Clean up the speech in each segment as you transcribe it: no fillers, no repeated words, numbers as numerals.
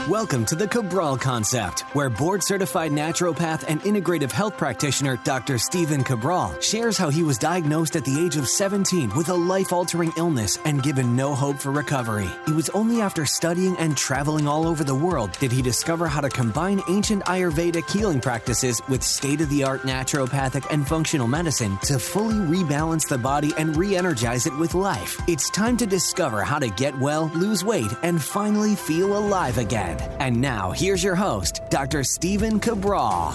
Welcome to the Cabral Concept, where board-certified naturopath and integrative health practitioner Dr. Stephen Cabral shares how he was diagnosed at the age of 17 with a life-altering illness and given no hope for recovery. It was only after studying and traveling all over the world did he discover how to combine ancient Ayurvedic healing practices with state-of-the-art naturopathic and functional medicine to fully rebalance the body and re-energize it with life. It's time to discover how to get well, lose weight, and finally feel alive again. And now, here's your host, Dr. Stephen Cabral.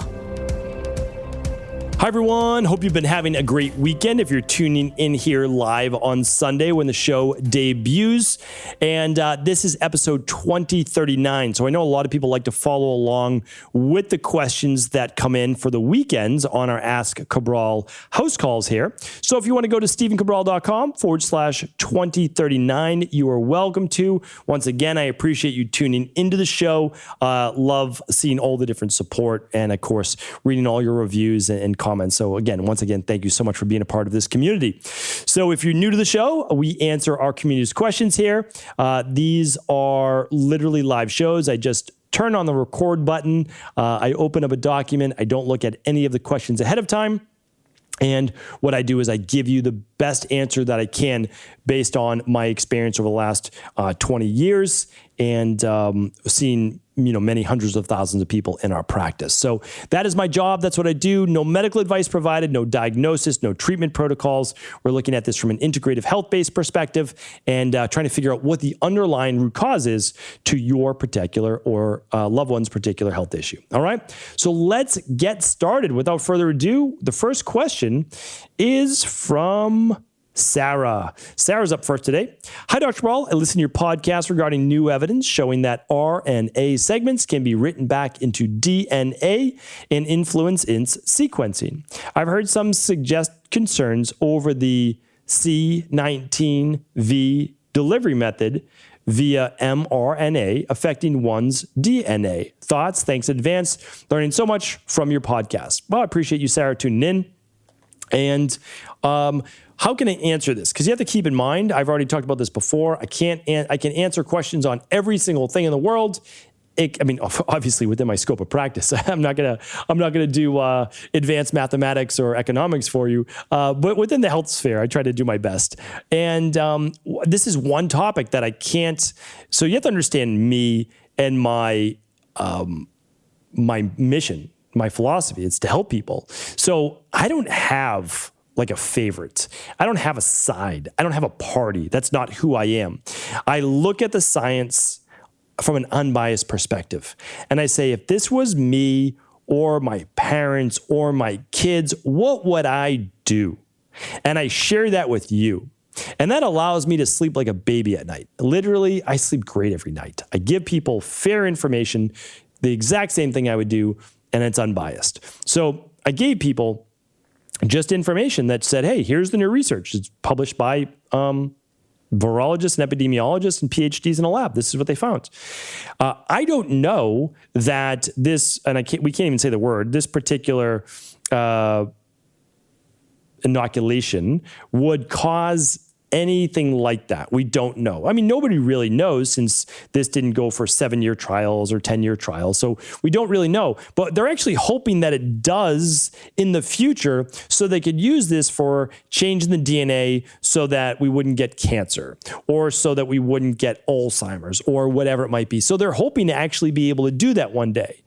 Hi, everyone. Hope you've been having a great weekend if you're tuning in here live on Sunday when the show debuts. And this is episode 2039. So I know a lot of people like to follow along with the questions that come in for the weekends on our Ask Cabral house calls here. So if you want to go to stephencabral.com/2039, you are welcome to. Once again, I appreciate you tuning into the show. Love seeing all the different support and, of course, reading all your reviews and comments. So once again, thank you so much for being a part of this community. So if you're new to the show, we answer our community's questions here. These are literally live shows. I just turn on the record button. I open up a document. I don't look at any of the questions ahead of time. And what I do is I give you the best answer that I can based on my experience over the last 20 years and seeing many hundreds of thousands of people in our practice. So that is my job. That's what I do. No medical advice provided, no diagnosis, no treatment protocols. We're looking at this from an integrative health-based perspective and trying to figure out what the underlying root cause is to your particular or loved one's particular health issue. All right. So let's get started. Without further ado, the first question is from Sarah. Sarah's up first today. Hi, Dr. Cabral. I listen to your podcast regarding new evidence showing that RNA segments can be written back into DNA and influence its sequencing. I've heard some suggest concerns over the C19V delivery method via mRNA affecting one's DNA. Thoughts? Thanks in advance. Learning so much from your podcast. Well, I appreciate you, Sarah, tuning in. And how can I answer this? Because you have to keep in mind, I've already talked about this before. I can answer questions on every single thing in the world. Obviously within my scope of practice. I'm not gonna do advanced mathematics or economics for you. But within the health sphere, I try to do my best. And this is one topic that I can't. So you have to understand me and my mission, my philosophy. It's to help people. So I don't have like a favorite. I don't have a side. I don't have a party. That's not who I am. I look at the science from an unbiased perspective. And I say, if this was me or my parents or my kids, what would I do? And I share that with you. And that allows me to sleep like a baby at night. Literally, I sleep great every night. I give people fair information, the exact same thing I would do, and it's unbiased. So I gave people just information that said, hey, here's the new research. It's published by virologists and epidemiologists and PhDs in a lab. This is what they found. I don't know that this, and we can't even say the word, this particular inoculation would cause anything like that. We don't know. I mean, nobody really knows since this didn't go for 7-year trials or 10-year trials. So we don't really know, but they're actually hoping that it does in the future so they could use this for changing the DNA so that we wouldn't get cancer or so that we wouldn't get Alzheimer's or whatever it might be. So they're hoping to actually be able to do that one day.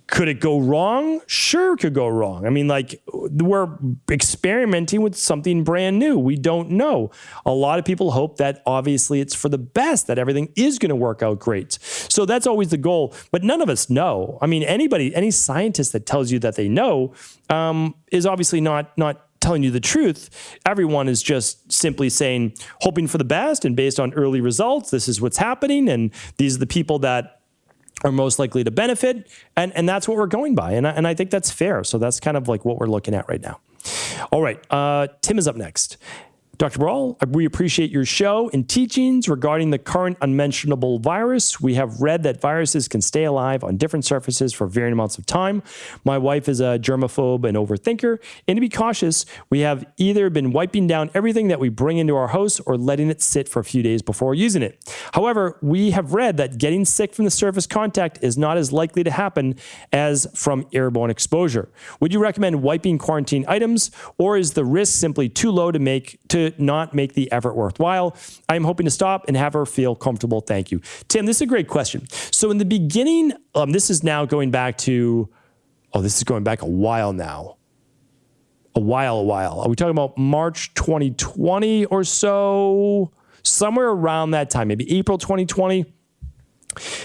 Could it go wrong? Sure, it could go wrong. I mean, we're experimenting with something brand new. We don't know. A lot of people hope that obviously it's for the best, that everything is going to work out great. So that's always the goal, but none of us know. I mean, any scientist that tells you that they know is obviously not telling you the truth. Everyone is just simply saying, hoping for the best, and based on early results, this is what's happening, and these are the people that are most likely to benefit. And that's what we're going by. And I think that's fair. So that's kind of like what we're looking at right now. All right. Tim is up next. Dr. Cabral, we appreciate your show and teachings regarding the current unmentionable virus. We have read that viruses can stay alive on different surfaces for varying amounts of time. My wife is a germaphobe and overthinker, and to be cautious, we have either been wiping down everything that we bring into our house or letting it sit for a few days before using it. However, we have read that getting sick from the surface contact is not as likely to happen as from airborne exposure. Would you recommend wiping quarantine items, or is the risk simply too low to not make the effort worthwhile? I'm hoping to stop and have her feel comfortable. Thank you. Tim, this is a great question. So in the beginning, this is now going back to, this is going back a while now. A while. Are we talking about March 2020 or so? Somewhere around that time, maybe April 2020.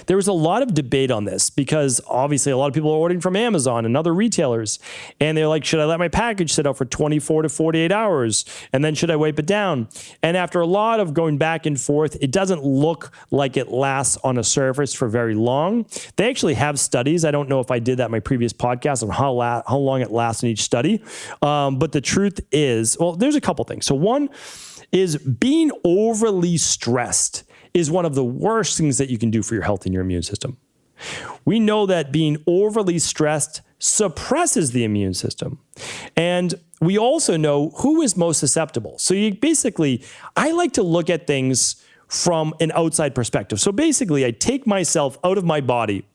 There was a lot of debate on this because obviously a lot of people are ordering from Amazon and other retailers. And they're like, should I let my package sit out for 24 to 48 hours? And then should I wipe it down? And after a lot of going back and forth, it doesn't look like it lasts on a surface for very long. They actually have studies. I don't know if I did that in my previous podcast on how long it lasts in each study. But the truth is, there's a couple things. So one is being overly stressed is one of the worst things that you can do for your health and your immune system. We know that being overly stressed suppresses the immune system. And we also know who is most susceptible. So I like to look at things from an outside perspective. So basically, I take myself out of my body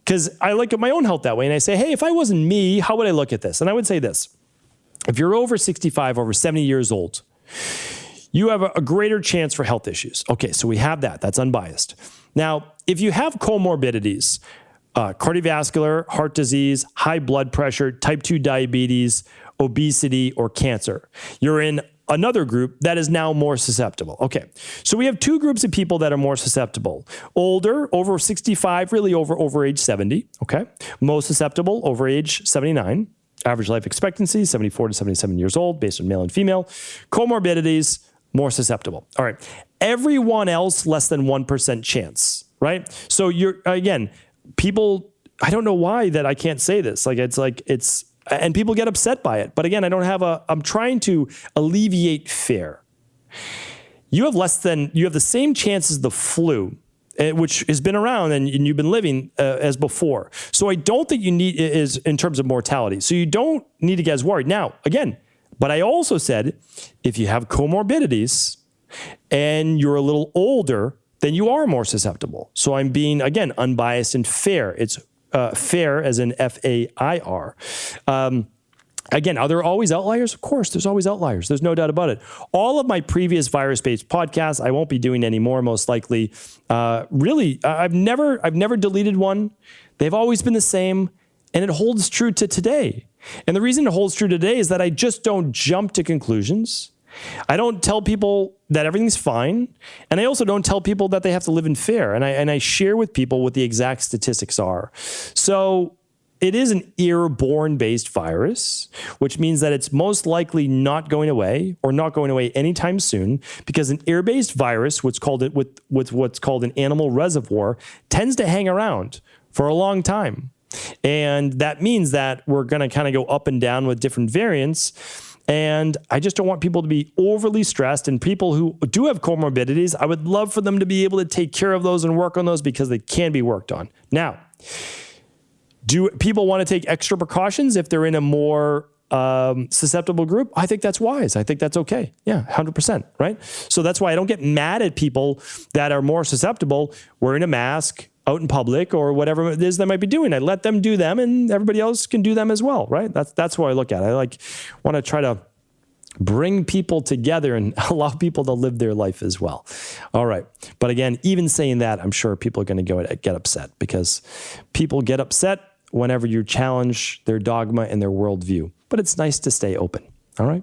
because I look at my own health that way. And I say, hey, if I wasn't me, how would I look at this? And I would say this: if you're over 65, over 70 years old, you have a greater chance for health issues. Okay, so we have that. That's unbiased. Now, if you have comorbidities, cardiovascular, heart disease, high blood pressure, type 2 diabetes, obesity, or cancer, you're in another group that is now more susceptible. Okay, so we have two groups of people that are more susceptible. Older, over 65, really over age 70, okay? Most susceptible, over age 79. Average life expectancy, 74 to 77 years old, based on male and female. Comorbidities, more susceptible. All right. Everyone else, less than 1% chance, right? So people, I don't know why that I can't say this. And people get upset by it. But again, I'm trying to alleviate fear. You have the same chance as the flu, which has been around and you've been living as before. So I don't think you need is in terms of mortality. So you don't need to get as worried. Now, again, but I also said, if you have comorbidities and you're a little older, then you are more susceptible. So I'm being, again, unbiased and fair. It's fair as in FAIR. Again, are there always outliers? Of course, there's always outliers. There's no doubt about it. All of my previous virus-based podcasts, I won't be doing anymore, most likely. Really, I've never deleted one. They've always been the same, and it holds true to today. And the reason it holds true today is that I just don't jump to conclusions. I don't tell people that everything's fine. And I also don't tell people that they have to live in fear. And I share with people what the exact statistics are. So it is an airborne-based virus, which means that it's most likely not going away or not going away anytime soon, because an air-based virus, what's called an animal reservoir, tends to hang around for a long time. And that means that we're going to kind of go up and down with different variants. And I just don't want people to be overly stressed. And people who do have comorbidities, I would love for them to be able to take care of those and work on those because they can be worked on. Now, do people want to take extra precautions if they're in a more susceptible group? I think that's wise. I think that's okay. Yeah, 100%, right? So that's why I don't get mad at people that are more susceptible wearing a mask out in public or whatever it is they might be doing. I let them do them and everybody else can do them as well, right? That's what I look at. I want to try to bring people together and allow people to live their life as well. All right. But again, even saying that, I'm sure people are going to get upset because people get upset whenever you challenge their dogma and their worldview. But it's nice to stay open. All right.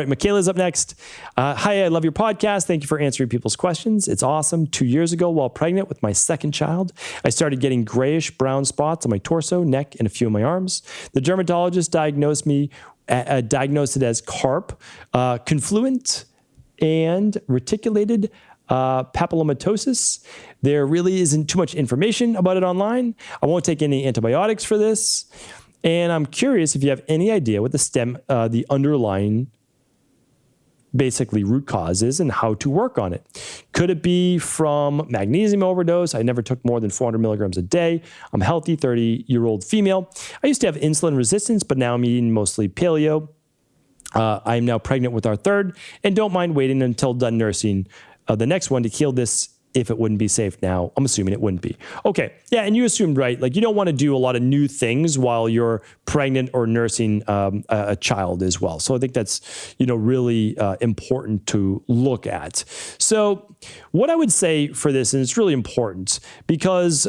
Michaela's up next. Hi, I love your podcast. Thank you for answering people's questions. It's awesome. 2 years ago, while pregnant with my second child, I started getting grayish brown spots on my torso, neck, and a few of my arms. The dermatologist diagnosed it as CARP, Confluent, and Reticulated Papillomatosis. There really isn't too much information about it online. I won't take any antibiotics for this. And I'm curious if you have any idea what the underlying basically root cause is and how to work on it. Could it be from magnesium overdose? I never took more than 400 milligrams a day. I'm healthy, 30-year-old female. I used to have insulin resistance, but now I'm eating mostly paleo. I am now pregnant with our third and don't mind waiting until done nursing the next one to heal this if it wouldn't be safe now. I'm assuming it wouldn't be. Okay. Yeah. And you assumed right. Like you don't want to do a lot of new things while you're pregnant or nursing a child as well. So I think that's, really important to look at. So what I would say for this, and it's really important because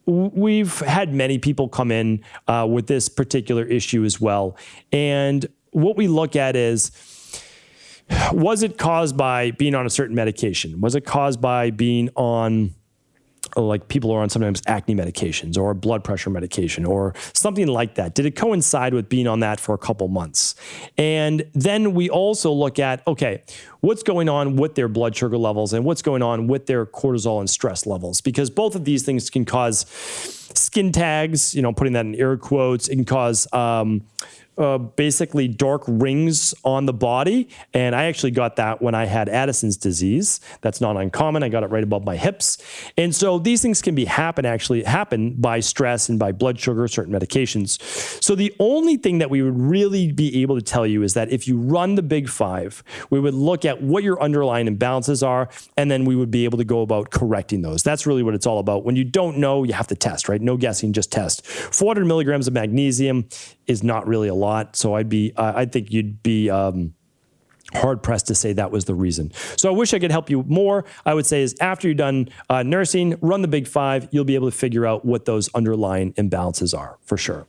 we've had many people come in with this particular issue as well. And what we look at is, was it caused by being on a certain medication? Was it caused by being on, like people are on sometimes acne medications or blood pressure medication or something like that? Did it coincide with being on that for a couple months? And then we also look at, okay, what's going on with their blood sugar levels and what's going on with their cortisol and stress levels? Because both of these things can cause skin tags, putting that in air quotes. It can cause basically dark rings on the body. And I actually got that when I had Addison's disease. That's not uncommon. I got it right above my hips. And so these things can happen by stress and by blood sugar, certain medications. So the only thing that we would really be able to tell you is that if you run the Big Five, we would look at what your underlying imbalances are, and then we would be able to go about correcting those. That's really what it's all about. When you don't know, you have to test, right? No guessing, just test. 400 milligrams of magnesium is not really a lot. So I think you'd be hard pressed to say that was the reason. So I wish I could help you more. I would say is after you're done nursing, run the Big Five. You'll be able to figure out what those underlying imbalances are for sure.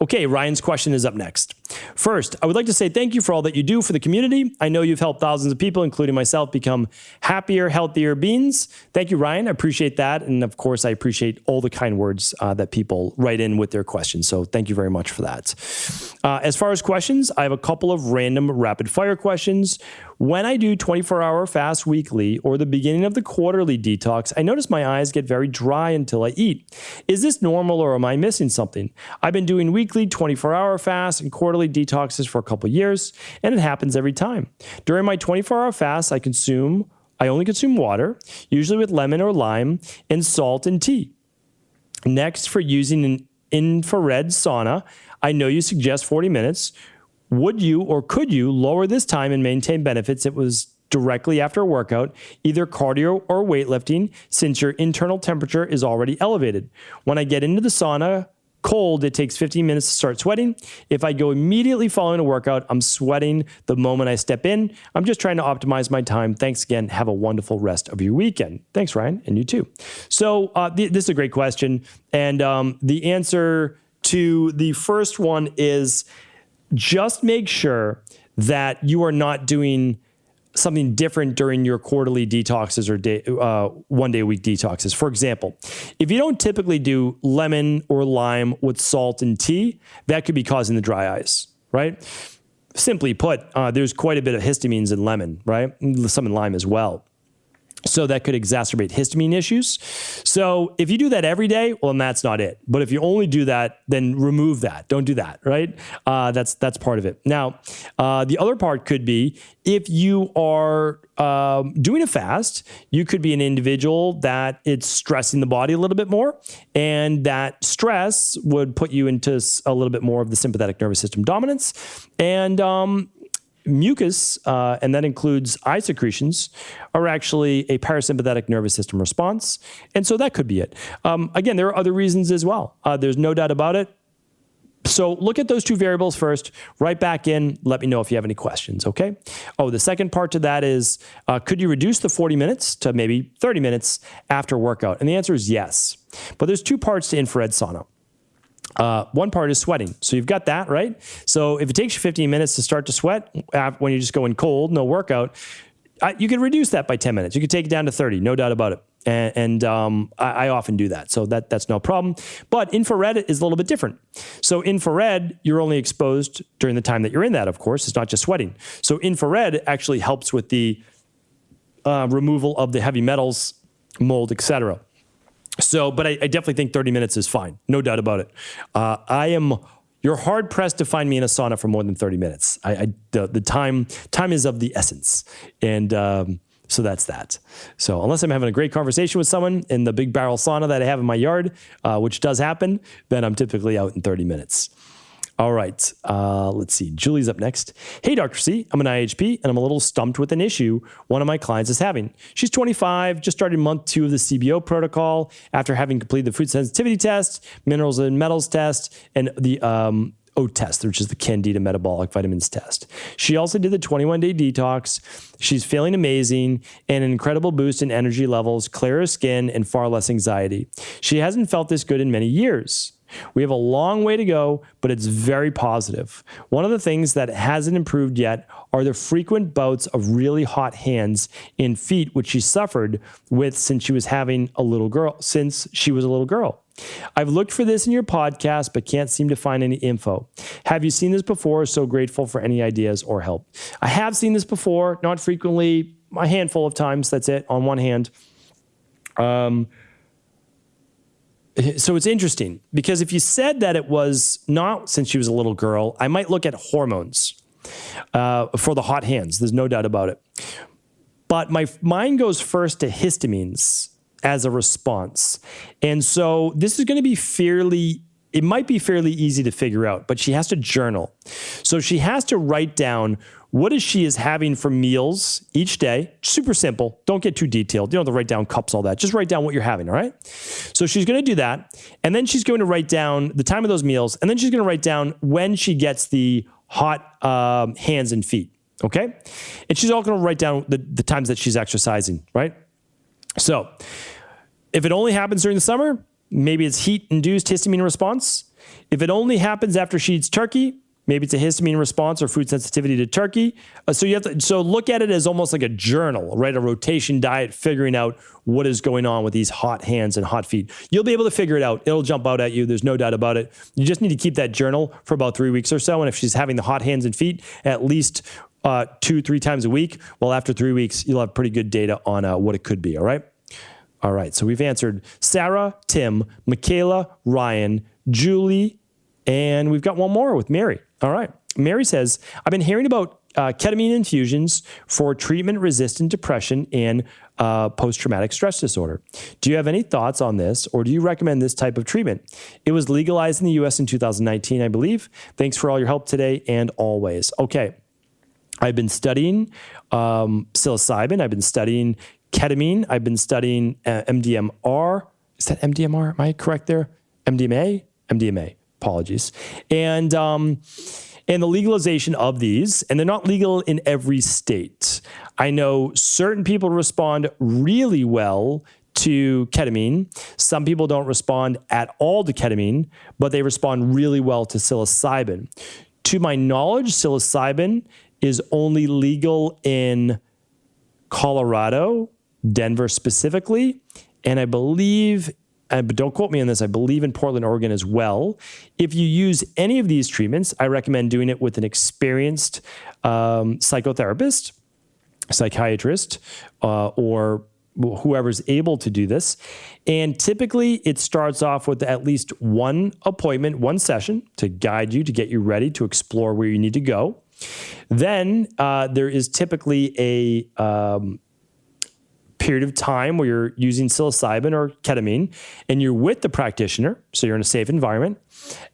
Okay, Ryan's question is up next. First, I would like to say thank you for all that you do for the community. I know you've helped thousands of people, including myself, become happier, healthier beings. Thank you, Ryan. I appreciate that. And of course, I appreciate all the kind words that people write in with their questions. So thank you very much for that. As far as questions, I have a couple of random rapid fire questions. When I do 24-hour fast weekly or the beginning of the quarterly detox, I notice my eyes get very dry until I eat. Is this normal or am I missing something? I've been doing weekly 24-hour fasts and quarterly detoxes for a couple of years, and it happens every time. During my 24-hour fast, I only consume water, usually with lemon or lime, and salt and tea. Next, for using an infrared sauna, I know you suggest 40 minutes. Would you or could you lower this time and maintain benefits? It was directly after a workout, either cardio or weightlifting, since your internal temperature is already elevated. When I get into the sauna cold, it takes 15 minutes to start sweating. If I go immediately following a workout, I'm sweating the moment I step in. I'm just trying to optimize my time. Thanks again. Have a wonderful rest of your weekend. Thanks, Ryan, and you too. So this is a great question. And the answer to the first one is just make sure that you are not doing something different during your quarterly detoxes or one-day-a-week detoxes. For example, if you don't typically do lemon or lime with salt and tea, that could be causing the dry eyes, right? Simply put, there's quite a bit of histamines in lemon, right? Some in lime as well. So that could exacerbate histamine issues. So if you do that every day, well, then that's not it. But if you only do that, then remove that. Don't do that, right? That's part of it. Now, the other part could be if you are doing a fast, you could be an individual that it's stressing the body a little bit more, and that stress would put you into a little bit more of the sympathetic nervous system dominance. And mucus, and that includes eye secretions, are actually a parasympathetic nervous system response. And so that could be it. Again, there are other reasons as well. There's no doubt about it. So look at those two variables first, right back in, let me know if you have any questions, okay? Oh, the second part to that is, could you reduce the 40 minutes to maybe 30 minutes after workout? And the answer is yes. But there's two parts to infrared sauna. One part is sweating. So you've got that, right? So if it takes you 15 minutes to start to sweat when you're just going cold, no workout, you can reduce that by 10 minutes. You can take it down to 30, no doubt about it. And I often do that. So that's no problem. But infrared is a little bit different. So infrared, you're only exposed during the time that you're in that, of course. It's not just sweating. So infrared actually helps with the removal of the heavy metals, mold, etc. So, but I definitely think 30 minutes is fine. No doubt about it. I am You're hard pressed to find me in a sauna for more than 30 minutes. The time is of the essence. And so that's that. So unless I'm having a great conversation with someone in the big barrel sauna that I have in my yard, which does happen, then I'm typically out in 30 minutes. All right. Let's see. Julie's up next. Hey, Dr. C. I'm an IHP and I'm a little stumped with an issue one of my clients is having. She's 25, just started month 2 of the CBO protocol after having completed the food sensitivity test, minerals and metals test, and the O test, which is the Candida metabolic vitamins test. She also did the 21-day detox. She's feeling amazing and an incredible boost in energy levels, clearer skin, and far less anxiety. She hasn't felt this good in many years. We have a long way to go, but it's very positive. One of the things that hasn't improved yet are the frequent bouts of really hot hands and feet, which she suffered with since she was a little girl. I've looked for this in your podcast, but can't seem to find any info. Have you seen this before? So grateful for any ideas or help. I have seen this before, not frequently, a handful of times. That's it, on one hand. So it's interesting because if you said that it was not since she was a little girl, I might look at hormones for the hot hands. There's no doubt about it. But my mind goes first to histamines as a response. And so this is going to be it might be fairly easy to figure out, but she has to journal. So she has to write down what she is having for meals each day. Super simple. Don't get too detailed. You don't have to write down cups, all that. Just write down what you're having, all right? So she's going to do that. And then she's going to write down the time of those meals. And then she's going to write down when she gets the hot hands and feet, okay? And she's also going to write down the times that she's exercising, right? So if it only happens during the summer, maybe it's heat-induced histamine response. If it only happens after she eats turkey, maybe it's a histamine response or food sensitivity to turkey. So look at it as almost like a journal, right? A rotation diet, figuring out what is going on with these hot hands and hot feet. You'll be able to figure it out. It'll jump out at you. There's no doubt about it. You just need to keep that journal for about 3 weeks or so. And if she's having the hot hands and feet at least 2-3 times a week, well, after 3 weeks, you'll have pretty good data on what it could be, all right? All right, so we've answered Sarah, Tim, Michaela, Ryan, Julie, and we've got one more with Mary. All right. Mary says, I've been hearing about ketamine infusions for treatment-resistant depression and post-traumatic stress disorder. Do you have any thoughts on this, or do you recommend this type of treatment? It was legalized in the U.S. in 2019, I believe. Thanks for all your help today and always. Okay. I've been studying psilocybin. I've been studying ketamine. I've been studying MDMR. Is that MDMR? Am I correct there? MDMA? MDMA. Apologies. And the legalization of these, and they're not legal in every state. I know certain people respond really well to ketamine. Some people don't respond at all to ketamine, but they respond really well to psilocybin. To my knowledge, psilocybin is only legal in Colorado, Denver specifically, and I believe, but don't quote me on this, I believe in Portland, Oregon as well. If you use any of these treatments, I recommend doing it with an experienced psychotherapist, psychiatrist, or whoever's able to do this. And typically it starts off with at least one appointment, one session to guide you, to get you ready to explore where you need to go. Then there is typically a period of time where you're using psilocybin or ketamine and you're with the practitioner, so you're in a safe environment.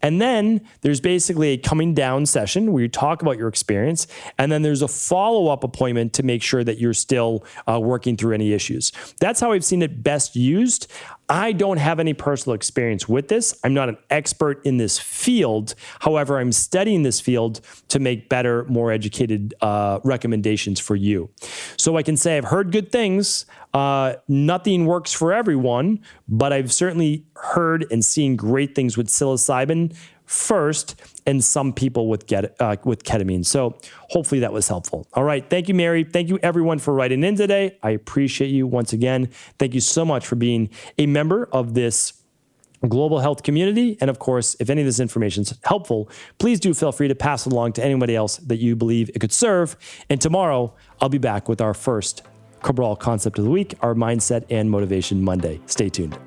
And then there's basically a coming down session where you talk about your experience. And then there's a follow-up appointment to make sure that you're still working through any issues. That's how I've seen it best used. I don't have any personal experience with this. I'm not an expert in this field. However, I'm studying this field to make better, more educated recommendations for you. So I can say I've heard good things. Nothing works for everyone, but I've certainly heard and seen great things with psilocybin first, and some people with ketamine. So hopefully that was helpful. All right. Thank you, Mary. Thank you, everyone, for writing in today. I appreciate you once again. Thank you so much for being a member of this global health community. And of course, if any of this information is helpful, please do feel free to pass it along to anybody else that you believe it could serve. And tomorrow, I'll be back with our first Cabral Concept of the Week, our Mindset and Motivation Monday. Stay tuned.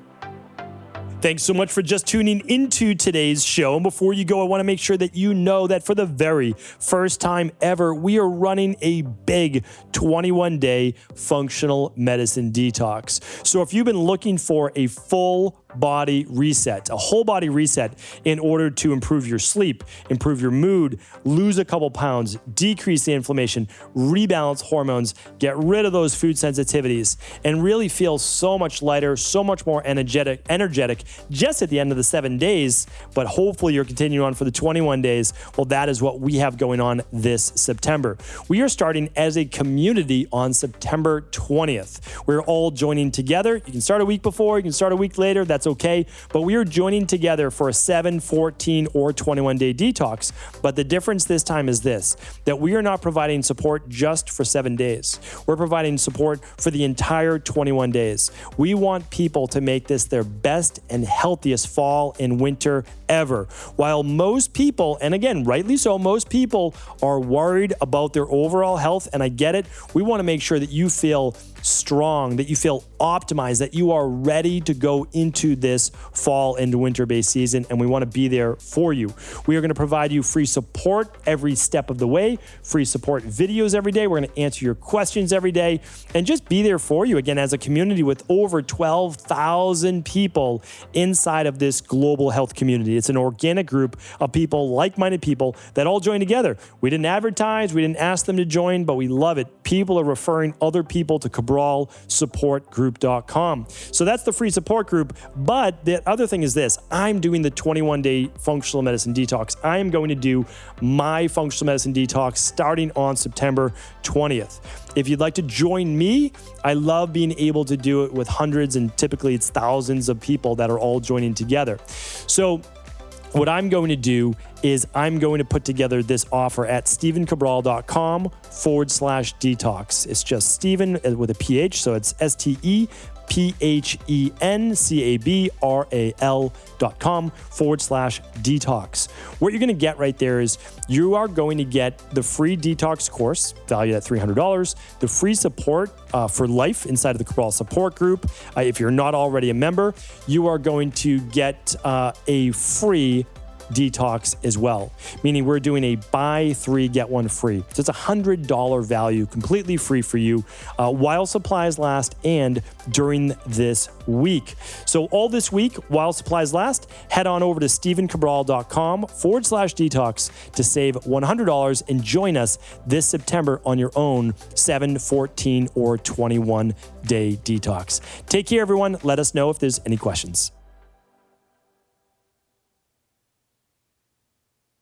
Thanks so much for just tuning into today's show. And before you go, I want to make sure that you know that for the very first time ever, we are running a big 21-day functional medicine detox. So if you've been looking for a full body reset, a whole body reset in order to improve your sleep, improve your mood, lose a couple pounds, decrease the inflammation, rebalance hormones, get rid of those food sensitivities, and really feel so much lighter, so much more energetic just at the end of the 7 days, but hopefully you're continuing on for the 21 days. Well, that is what we have going on this September. We are starting as a community on September 20th. We're all joining together. You can start a week before, you can start a week later, that's okay. But we are joining together for a 7, 14, or 21-day detox. But the difference this time is this, that we are not providing support just for 7 days. We're providing support for the entire 21 days. We want people to make this their best and healthiest fall and winter ever. While most people, and again, rightly so, most people are worried about their overall health, and I get it, we want to make sure that you feel strong, that you feel optimized, that you are ready to go into this fall and winter-based season, and we want to be there for you. We are going to provide you free support every step of the way, free support videos every day. We're going to answer your questions every day and just be there for you, again, as a community with over 12,000 people inside of this global health community. It's an organic group of people, like-minded people that all join together. We didn't advertise, we didn't ask them to join, but we love it. People are referring other people to cabralsupportgroup.com. So that's the free support group. But the other thing is this, I'm doing the 21-day functional medicine detox. I am going to do my functional medicine detox starting on September 20th. If you'd like to join me, I love being able to do it with hundreds and typically it's thousands of people that are all joining together. So what I'm going to do is I'm going to put together this offer at stevencabral.com/detox. It's just Steven with a PH, so it's StevenCabral.com/detox. What you're going to get right there is you are going to get the free detox course valued at $300, the free support for life inside of the Cabral support group. If you're not already a member, you are going to get a free detox as well, meaning we're doing a buy 3 get 1 free. So it's $100 value, completely free for you while supplies last and during this week. So all this week while supplies last, head on over to stevencabral.com/detox to save $100 and join us this September on your own 7, 14, or 21 day detox. Take care, everyone. Let us know if there's any questions.